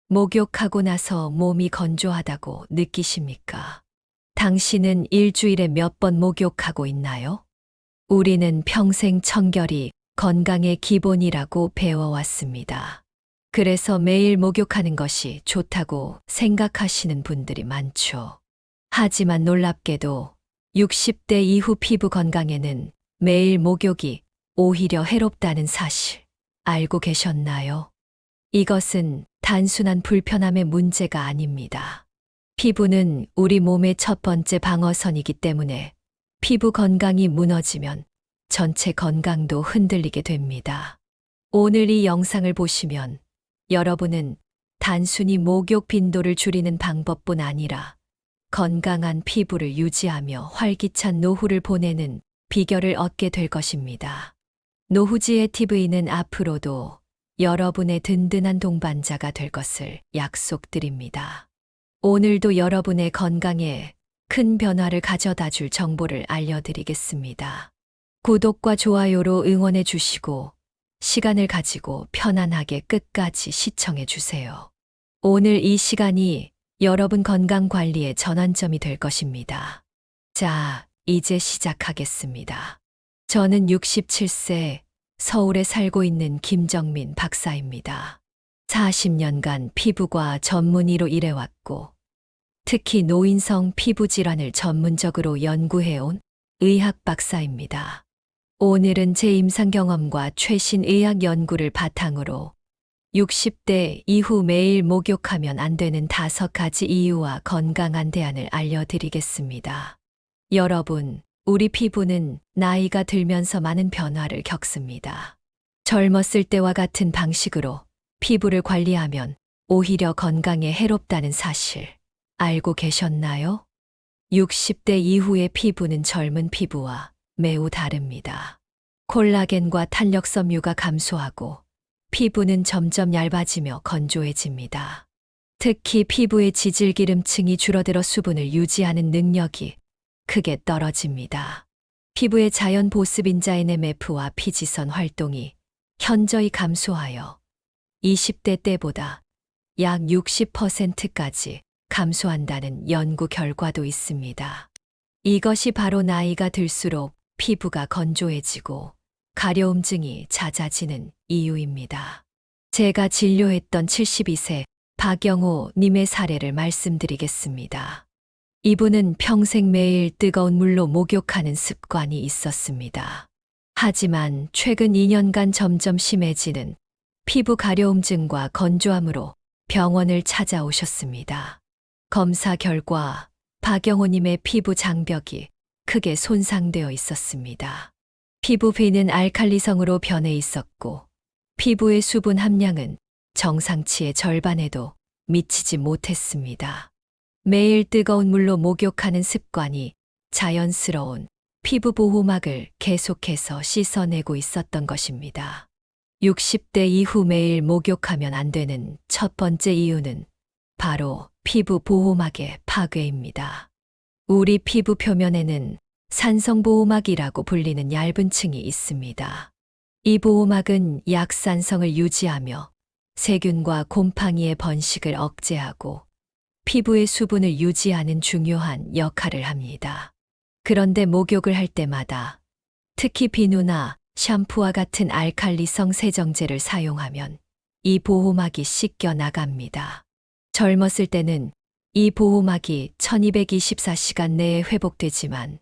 목욕하고 나서 몸이 건조하다고 느끼십니까? 당신은 일주일에 몇 번 목욕하고 있나요? 우리는 평생 청결이 건강의 기본이라고 배워왔습니다. 그래서 매일 목욕하는 것이 좋다고 생각하시는 분들이 많죠. 하지만 놀랍게도 60대 이후 피부 건강에는 매일 목욕이 오히려 해롭다는 사실 알고 계셨나요? 이것은 단순한 불편함의 문제가 아닙니다. 피부는 우리 몸의 첫 번째 방어선이기 때문에 피부 건강이 무너지면 전체 건강도 흔들리게 됩니다. 오늘 이 영상을 보시면 여러분은 단순히 목욕 빈도를 줄이는 방법뿐 아니라 건강한 피부를 유지하며 활기찬 노후를 보내는 비결을 얻게 될 것입니다. 노후지의 TV는 앞으로도 여러분의 든든한 동반자가 될 것을 약속드립니다. 오늘도 여러분의 건강에 큰 변화를 가져다 줄 정보를 알려드리겠습니다. 구독과 좋아요로 응원해 주시고 시간을 가지고 편안하게 끝까지 시청해 주세요. 오늘 이 시간이 여러분 건강 관리의 전환점이 될 것입니다. 자, 이제 시작하겠습니다. 저는 67세 서울에 살고 있는 김정민 박사입니다. 40년간 피부과 전문의로 일해왔고, 특히 노인성 피부 질환을 전문적으로 연구해온 의학 박사입니다. 오늘은 제 임상 경험과 최신 의학 연구를 바탕으로 60대 이후 매일 목욕하면 안 되는 5가지 이유와 건강한 대안을 알려드리겠습니다. 여러분, 우리 피부는 나이가 들면서 많은 변화를 겪습니다. 젊었을 때와 같은 방식으로 피부를 관리하면 오히려 건강에 해롭다는 사실 알고 계셨나요? 60대 이후의 피부는 젊은 피부와 매우 다릅니다. 콜라겐과 탄력 섬유가 감소하고 피부는 점점 얇아지며 건조해집니다. 특히 피부의 지질기름층이 줄어들어 수분을 유지하는 능력이 크게 떨어집니다. 피부의 자연 보습인자 NMF와 피지선 활동이 현저히 감소하여 20대 때보다 약 60%까지 감소한다는 연구 결과도 있습니다. 이것이 바로 나이가 들수록 피부가 건조해지고 가려움증이 잦아지는 이유입니다. 제가 진료했던 72세 박영호 님의 사례를 말씀드리겠습니다. 이분은 평생 매일 뜨거운 물로 목욕하는 습관이 있었습니다. 하지만 최근 2년간 점점 심해지는 피부 가려움증과 건조함으로 병원을 찾아오셨습니다. 검사 결과 박영호님의 피부 장벽이 크게 손상되어 있었습니다. 피부 비는 알칼리성으로 변해 있었고 피부의 수분 함량은 정상치의 절반에도 미치지 못했습니다. 매일 뜨거운 물로 목욕하는 습관이 자연스러운 피부 보호막을 계속해서 씻어내고 있었던 것입니다. 60대 이후 매일 목욕하면 안 되는 첫 번째 이유는 바로 피부 보호막의 파괴입니다. 우리 피부 표면에는 산성보호막이라고 불리는 얇은 층이 있습니다. 이 보호막은 약산성을 유지하며 세균과 곰팡이의 번식을 억제하고 피부의 수분을 유지하는 중요한 역할을 합니다. 그런데 목욕을 할 때마다 특히 비누나 샴푸와 같은 알칼리성 세정제를 사용하면 이 보호막이 씻겨 나갑니다. 젊었을 때는 이 보호막이 1224시간 내에 회복되지만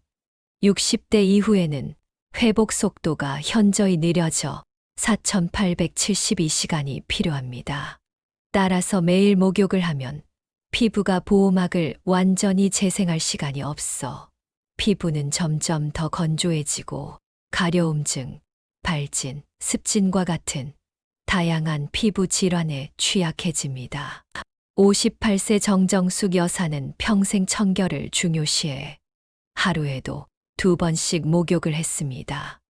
60대 이후에는 회복 속도가 현저히 느려져 4872시간이 필요합니다. 따라서 매일 목욕을 하면 피부가 보호막을 완전히 재생할 시간이 없어 피부는 점점 더 건조해지고 가려움증, 발진, 습진과 같은 다양한 피부 질환에 취약해집니다. 58세 정정숙 여사는 평생 청결을 중요시해 하루에도 2번씩 목욕을 했습니다.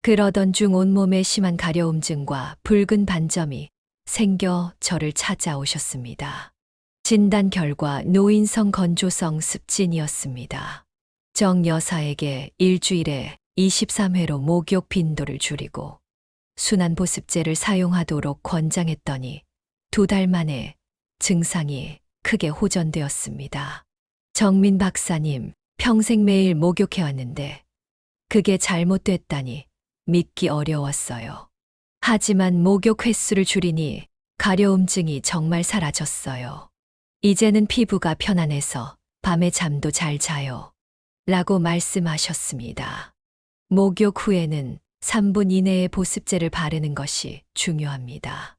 그러던 중 온몸에 심한 가려움증과 붉은 반점이 생겨 저를 찾아오셨습니다. 진단 결과 노인성 건조성 습진이었습니다. 정 여사에게 일주일에 23회로 목욕 빈도를 줄이고 순환 보습제를 사용하도록 권장했더니 2달 만에 증상이 크게 호전되었습니다. 정민 박사님, 평생 매일 목욕해왔는데 그게 잘못됐다니 믿기 어려웠어요. 하지만 목욕 횟수를 줄이니 가려움증이 정말 사라졌어요. 이제는 피부가 편안해서 밤에 잠도 잘 자요. 라고 말씀하셨습니다. 목욕 후에는 3분 이내에 보습제를 바르는 것이 중요합니다.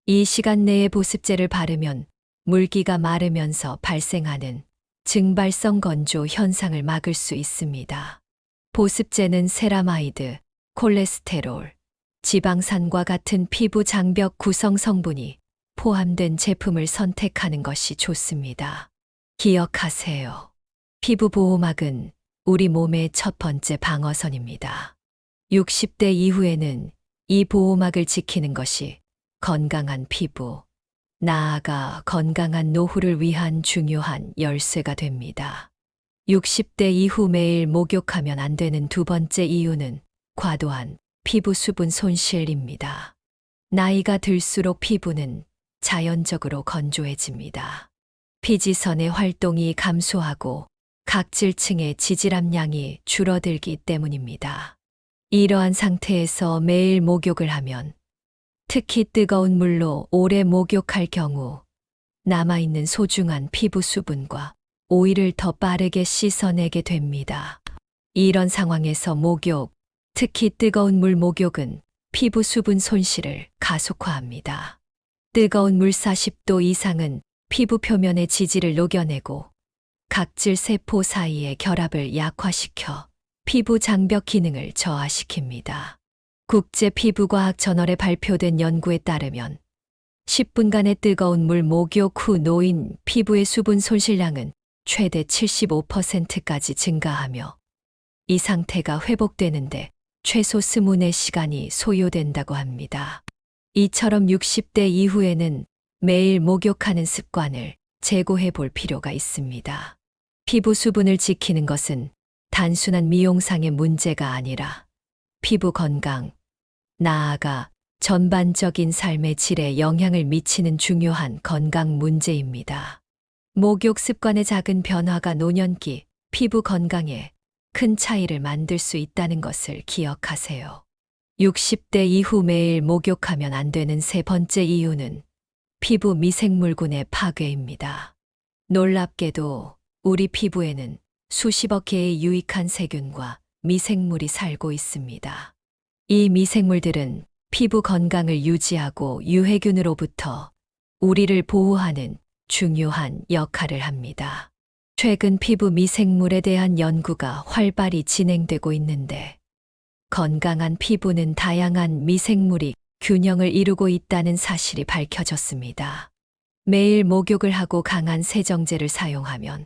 이 시간 내에 보습제를 바르면 물기가 마르면서 발생하는 증발성 건조 현상을 막을 수 있습니다. 보습제는 세라마이드, 콜레스테롤, 지방산과 같은 피부 장벽 구성 성분이 포함된 제품을 선택하는 것이 좋습니다. 기억하세요. 피부 보호막은 우리 몸의 첫 번째 방어선입니다. 60대 이후에는 이 보호막을 지키는 것이 건강한 피부, 나아가 건강한 노후를 위한 중요한 열쇠가 됩니다. 60대 이후 매일 목욕하면 안 되는 두 번째 이유는 과도한 피부 수분 손실입니다. 나이가 들수록 피부는 자연적으로 건조해집니다. 피지선의 활동이 감소하고 각질층의 지질함량이 줄어들기 때문입니다. 이러한 상태에서 매일 목욕을 하면, 특히 뜨거운 물로 오래 목욕할 경우 남아있는 소중한 피부 수분과 오일을 더 빠르게 씻어내게 됩니다. 이런 상황에서 목욕, 특히 뜨거운 물 목욕은 피부 수분 손실을 가속화합니다. 뜨거운 물 40도 이상은 피부 표면의 지질을 녹여내고 각질 세포 사이의 결합을 약화시켜 피부 장벽 기능을 저하시킵니다. 국제피부과학 저널에 발표된 연구에 따르면 10분간의 뜨거운 물 목욕 후 노인 피부의 수분 손실량은 최대 75%까지 증가하며 이 상태가 회복되는데 최소 24시간이 소요된다고 합니다. 이처럼 60대 이후에는 매일 목욕하는 습관을 재고해 볼 필요가 있습니다. 피부 수분을 지키는 것은 단순한 미용상의 문제가 아니라 피부 건강, 나아가 전반적인 삶의 질에 영향을 미치는 중요한 건강 문제입니다. 목욕 습관의 작은 변화가 노년기 피부 건강에 큰 차이를 만들 수 있다는 것을 기억하세요. 60대 이후 매일 목욕하면 안 되는 세 번째 이유는 피부 미생물군의 파괴입니다. 놀랍게도 우리 피부에는 수십억 개의 유익한 세균과 미생물이 살고 있습니다. 이 미생물들은 피부 건강을 유지하고 유해균으로부터 우리를 보호하는 중요한 역할을 합니다. 최근 피부 미생물에 대한 연구가 활발히 진행되고 있는데 건강한 피부는 다양한 미생물이 균형을 이루고 있다는 사실이 밝혀졌습니다. 매일 목욕을 하고 강한 세정제를 사용하면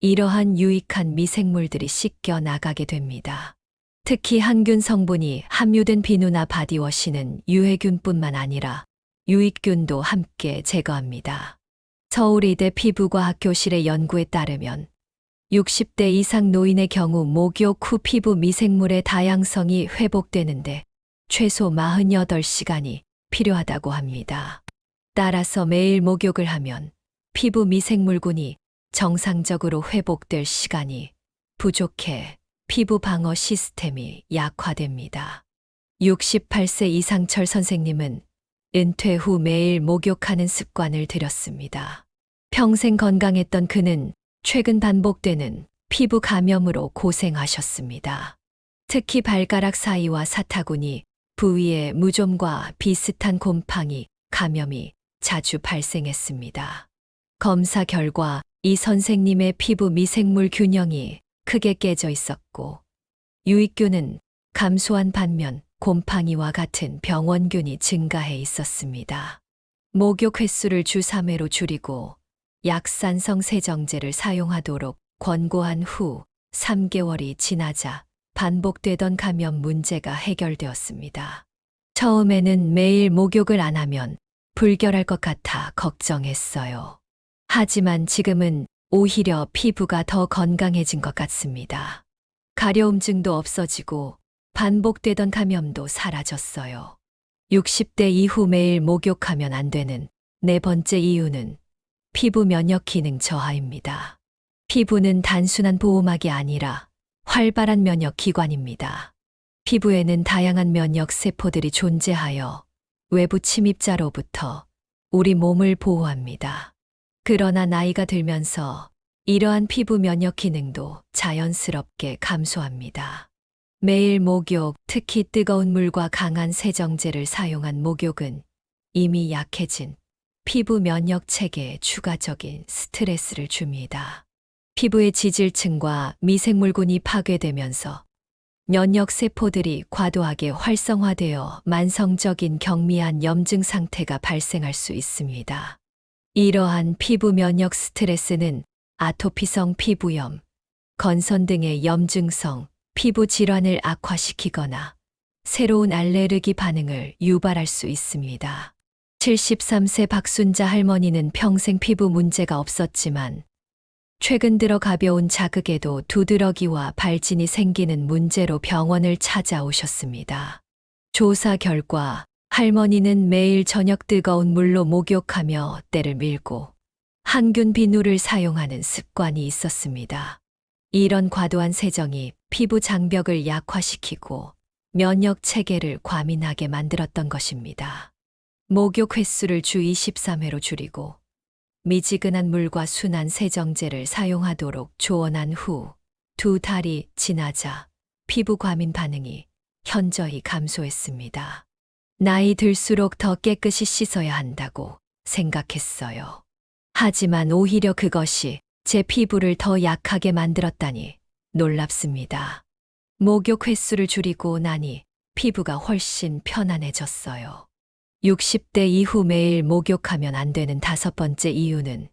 이러한 유익한 미생물들이 씻겨 나가게 됩니다. 특히 항균 성분이 함유된 비누나 바디워시는 유해균뿐만 아니라 유익균도 함께 제거합니다. 서울의대 피부과학 교실의 연구에 따르면 60대 이상 노인의 경우 목욕 후 피부 미생물의 다양성이 회복되는데 최소 48시간이 필요하다고 합니다. 따라서 매일 목욕을 하면 피부 미생물군이 정상적으로 회복될 시간이 부족해 피부 방어 시스템이 약화됩니다. 68세 이상철 선생님은 은퇴 후 매일 목욕하는 습관을 들였습니다. 평생 건강했던 그는 최근 반복되는 피부 감염으로 고생하셨습니다. 특히 발가락 사이와 사타구니 부위에 무좀과 비슷한 곰팡이, 감염이 자주 발생했습니다. 검사 결과 이 선생님의 피부 미생물 균형이 크게 깨져 있었고 유익균은 감소한 반면 곰팡이와 같은 병원균이 증가해 있었습니다. 목욕 횟수를 주 3회로 줄이고 약산성 세정제를 사용하도록 권고한 후 3개월이 지나자 반복되던 감염 문제가 해결되었습니다. 처음에는 매일 목욕을 안 하면 불결할 것 같아 걱정했어요. 하지만 지금은 오히려 피부가 더 건강해진 것 같습니다. 가려움증도 없어지고 반복되던 감염도 사라졌어요. 60대 이후 매일 목욕하면 안 되는 네 번째 이유는 피부 면역 기능 저하입니다. 피부는 단순한 보호막이 아니라 활발한 면역 기관입니다. 피부에는 다양한 면역 세포들이 존재하여 외부 침입자로부터 우리 몸을 보호합니다. 그러나 나이가 들면서 이러한 피부 면역 기능도 자연스럽게 감소합니다. 매일 목욕, 특히 뜨거운 물과 강한 세정제를 사용한 목욕은 이미 약해진 피부 면역 체계에 추가적인 스트레스를 줍니다. 피부의 지질층과 미생물군이 파괴되면서 면역 세포들이 과도하게 활성화되어 만성적인 경미한 염증 상태가 발생할 수 있습니다. 이러한 피부 면역 스트레스는 아토피성 피부염, 건선 등의 염증성 피부 질환을 악화시키거나 새로운 알레르기 반응을 유발할 수 있습니다. 73세 박순자 할머니는 평생 피부 문제가 없었지만 최근 들어 가벼운 자극에도 두드러기와 발진이 생기는 문제로 병원을 찾아오셨습니다. 조사 결과 할머니는 매일 저녁 뜨거운 물로 목욕하며 때를 밀고 항균 비누를 사용하는 습관이 있었습니다. 이런 과도한 세정이 피부 장벽을 약화시키고 면역 체계를 과민하게 만들었던 것입니다. 목욕 횟수를 주 23회로 줄이고 미지근한 물과 순한 세정제를 사용하도록 조언한 후 2달이 지나자 피부 과민 반응이 현저히 감소했습니다. 나이 들수록 더 깨끗이 씻어야 한다고 생각했어요. 하지만 오히려 그것이 제 피부를 더 약하게 만들었다니 놀랍습니다. 목욕 횟수를 줄이고 나니 피부가 훨씬 편안해졌어요. 60대 이후 매일 목욕하면 안 되는 5번째 이유는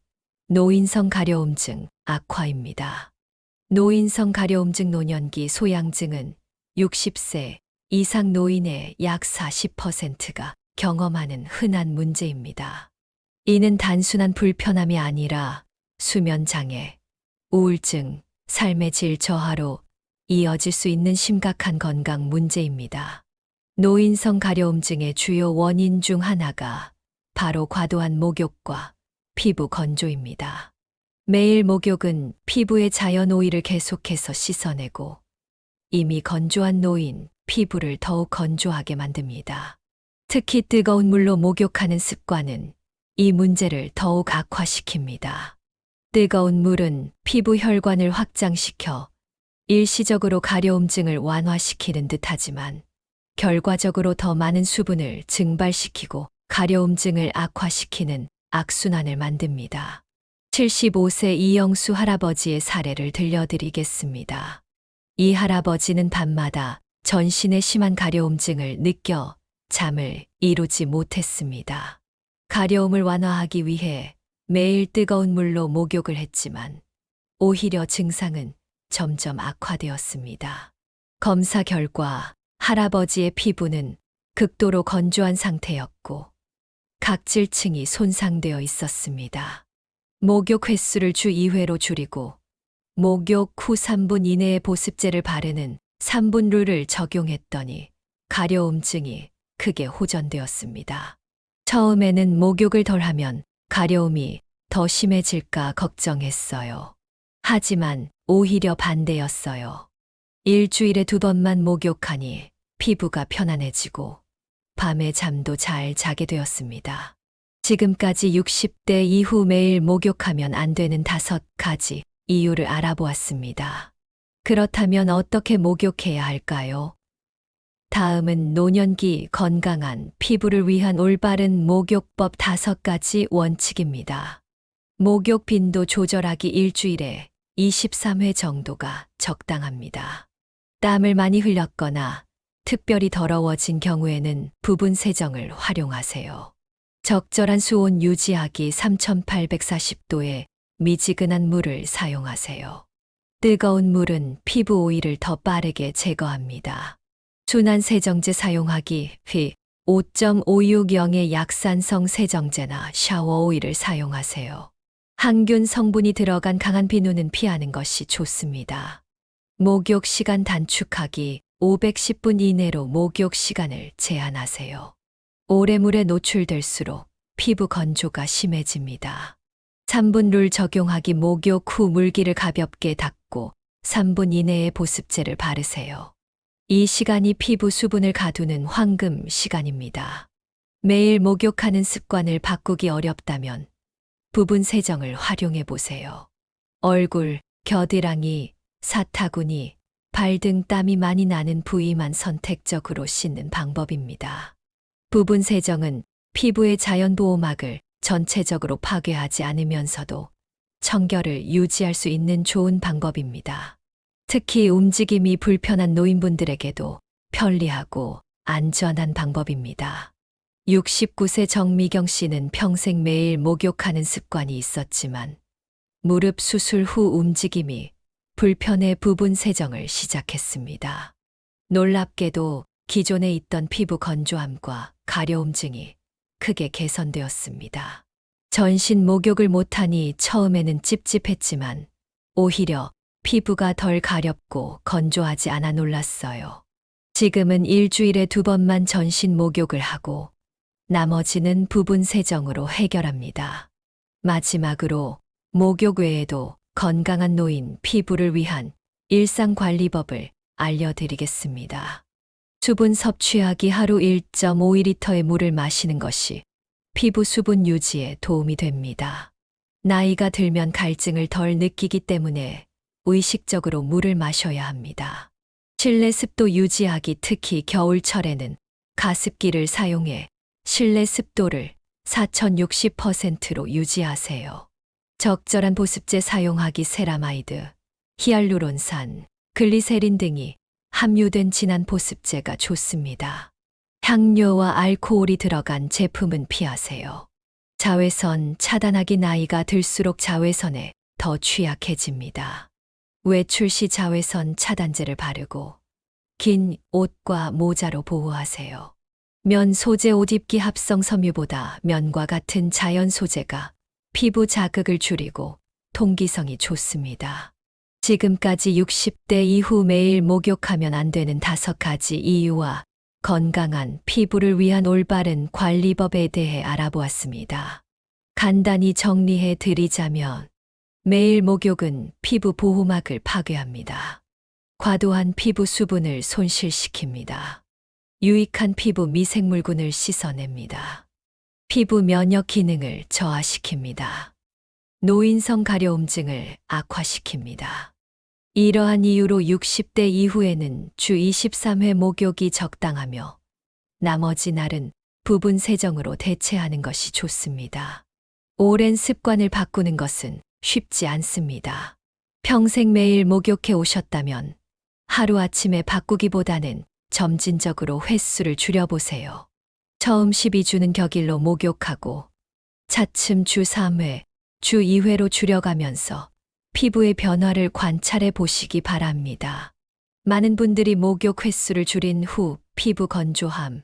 노인성 가려움증 악화입니다. 노인성 가려움증 노년기 소양증은 60세 이상 노인의 약 40%가 경험하는 흔한 문제입니다. 이는 단순한 불편함이 아니라 수면 장애, 우울증, 삶의 질 저하로 이어질 수 있는 심각한 건강 문제입니다. 노인성 가려움증의 주요 원인 중 하나가 바로 과도한 목욕과 피부 건조입니다. 매일 목욕은 피부의 자연 오일을 계속해서 씻어내고 이미 건조한 노인 피부를 더욱 건조하게 만듭니다. 특히 뜨거운 물로 목욕하는 습관은 이 문제를 더욱 악화시킵니다. 뜨거운 물은 피부 혈관을 확장시켜 일시적으로 가려움증을 완화시키는 듯하지만 결과적으로 더 많은 수분을 증발시키고 가려움증을 악화시키는 악순환을 만듭니다. 75세 이영수 할아버지의 사례를 들려드리겠습니다. 이 할아버지는 밤마다 전신에 심한 가려움증을 느껴 잠을 이루지 못했습니다. 가려움을 완화하기 위해 매일 뜨거운 물로 목욕을 했지만 오히려 증상은 점점 악화되었습니다. 검사 결과 할아버지의 피부는 극도로 건조한 상태였고 각질층이 손상되어 있었습니다. 목욕 횟수를 주 2회로 줄이고 목욕 후 3분 이내에 보습제를 바르는 3분 룰을 적용했더니 가려움증이 크게 호전되었습니다. 처음에는 목욕을 덜하면 가려움이 더 심해질까 걱정했어요. 하지만 오히려 반대였어요. 일주일에 2번만 목욕하니 피부가 편안해지고 밤에 잠도 잘 자게 되었습니다. 지금까지 60대 이후 매일 목욕하면 안 되는 5가지 이유를 알아보았습니다. 그렇다면 어떻게 목욕해야 할까요? 다음은 노년기 건강한 피부를 위한 올바른 목욕법 5가지 원칙입니다. 목욕 빈도 조절하기 일주일에 23회 정도가 적당합니다. 땀을 많이 흘렸거나 특별히 더러워진 경우에는 부분 세정을 활용하세요. 적절한 수온 유지하기 3840도의 미지근한 물을 사용하세요. 뜨거운 물은 피부 오일을 더 빠르게 제거합니다. 순한 세정제 사용하기 휘 5.560의 약산성 세정제나 샤워 오일을 사용하세요. 항균 성분이 들어간 강한 비누는 피하는 것이 좋습니다. 목욕 시간 단축하기 510분 이내로 목욕 시간을 제한하세요. 오래 물에 노출될수록 피부 건조가 심해집니다. 3분 룰 적용하기. 목욕 후 물기를 가볍게 닦고 3분 이내에 보습제를 바르세요. 이 시간이 피부 수분을 가두는 황금 시간입니다. 매일 목욕하는 습관을 바꾸기 어렵다면 부분 세정을 활용해 보세요. 얼굴, 겨드랑이, 사타구니, 발 등 땀이 많이 나는 부위만 선택적으로 씻는 방법입니다. 부분 세정은 피부의 자연 보호막을 전체적으로 파괴하지 않으면서도 청결을 유지할 수 있는 좋은 방법입니다. 특히 움직임이 불편한 노인분들에게도 편리하고 안전한 방법입니다. 69세 정미경 씨는 평생 매일 목욕하는 습관이 있었지만 무릎 수술 후 움직임이 불편해 부분 세정을 시작했습니다. 놀랍게도 기존에 있던 피부 건조함과 가려움증이 크게 개선되었습니다. 전신 목욕을 못하니 처음에는 찝찝했지만 오히려 피부가 덜 가렵고 건조하지 않아 놀랐어요. 지금은 일주일에 2번만 전신 목욕을 하고 나머지는 부분 세정으로 해결합니다. 마지막으로 목욕 외에도 건강한 노인 피부를 위한 일상관리법을 알려드리겠습니다. 수분 섭취하기. 하루 1.5리터의 물을 마시는 것이 피부 수분 유지에 도움이 됩니다. 나이가 들면 갈증을 덜 느끼기 때문에 의식적으로 물을 마셔야 합니다. 실내 습도 유지하기. 특히 겨울철에는 가습기를 사용해 실내 습도를 4060%로 유지하세요. 적절한 보습제 사용하기. 세라마이드, 히알루론산, 글리세린 등이 함유된 진한 보습제가 좋습니다. 향료와 알코올이 들어간 제품은 피하세요. 자외선 차단하기. 나이가 들수록 자외선에 더 취약해집니다. 외출 시 자외선 차단제를 바르고 긴 옷과 모자로 보호하세요. 면 소재 옷 입기. 합성 섬유보다 면과 같은 자연 소재가 피부 자극을 줄이고 통기성이 좋습니다. 지금까지 60대 이후 매일 목욕하면 안 되는 5가지 이유와 건강한 피부를 위한 올바른 관리법에 대해 알아보았습니다. 간단히 정리해 드리자면 매일 목욕은 피부 보호막을 파괴합니다. 과도한 피부 수분을 손실시킵니다. 유익한 피부 미생물군을 씻어냅니다. 피부 면역 기능을 저하시킵니다. 노인성 가려움증을 악화시킵니다. 이러한 이유로 60대 이후에는 주 23회 목욕이 적당하며 나머지 날은 부분 세정으로 대체하는 것이 좋습니다. 오랜 습관을 바꾸는 것은 쉽지 않습니다. 평생 매일 목욕해 오셨다면 하루아침에 바꾸기보다는 점진적으로 횟수를 줄여보세요. 처음 12주는 격일로 목욕하고 차츰 주 3회, 주 2회로 줄여가면서 피부의 변화를 관찰해 보시기 바랍니다. 많은 분들이 목욕 횟수를 줄인 후 피부 건조함,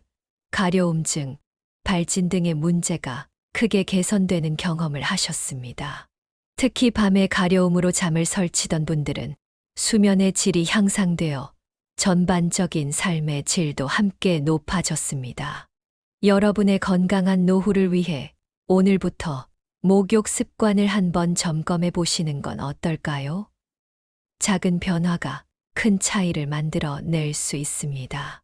가려움증, 발진 등의 문제가 크게 개선되는 경험을 하셨습니다. 특히 밤에 가려움으로 잠을 설치던 분들은 수면의 질이 향상되어 전반적인 삶의 질도 함께 높아졌습니다. 여러분의 건강한 노후를 위해 오늘부터 목욕 습관을 한번 점검해 보시는 건 어떨까요? 작은 변화가 큰 차이를 만들어 낼 수 있습니다.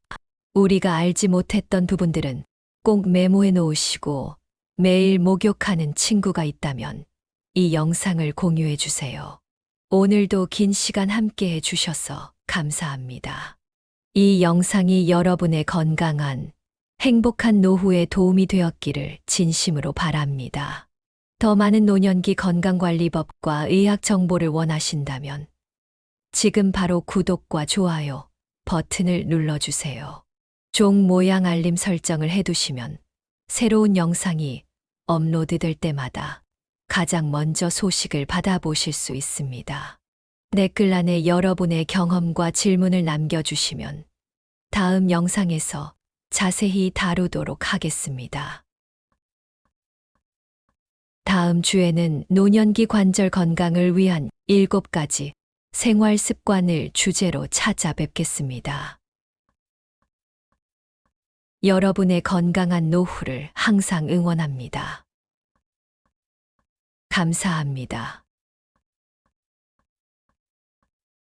우리가 알지 못했던 부분들은 꼭 메모해 놓으시고 매일 목욕하는 친구가 있다면 이 영상을 공유해 주세요. 오늘도 긴 시간 함께 해 주셔서 감사합니다. 이 영상이 여러분의 건강한, 행복한 노후에 도움이 되었기를 진심으로 바랍니다. 더 많은 노년기 건강관리법과 의학 정보를 원하신다면 지금 바로 구독과 좋아요 버튼을 눌러주세요. 종 모양 알림 설정을 해두시면 새로운 영상이 업로드될 때마다 가장 먼저 소식을 받아보실 수 있습니다. 댓글란에 여러분의 경험과 질문을 남겨주시면 다음 영상에서 자세히 다루도록 하겠습니다. 다음 주에는 노년기 관절 건강을 위한 7가지 생활 습관을 주제로 찾아뵙겠습니다. 여러분의 건강한 노후를 항상 응원합니다. 감사합니다.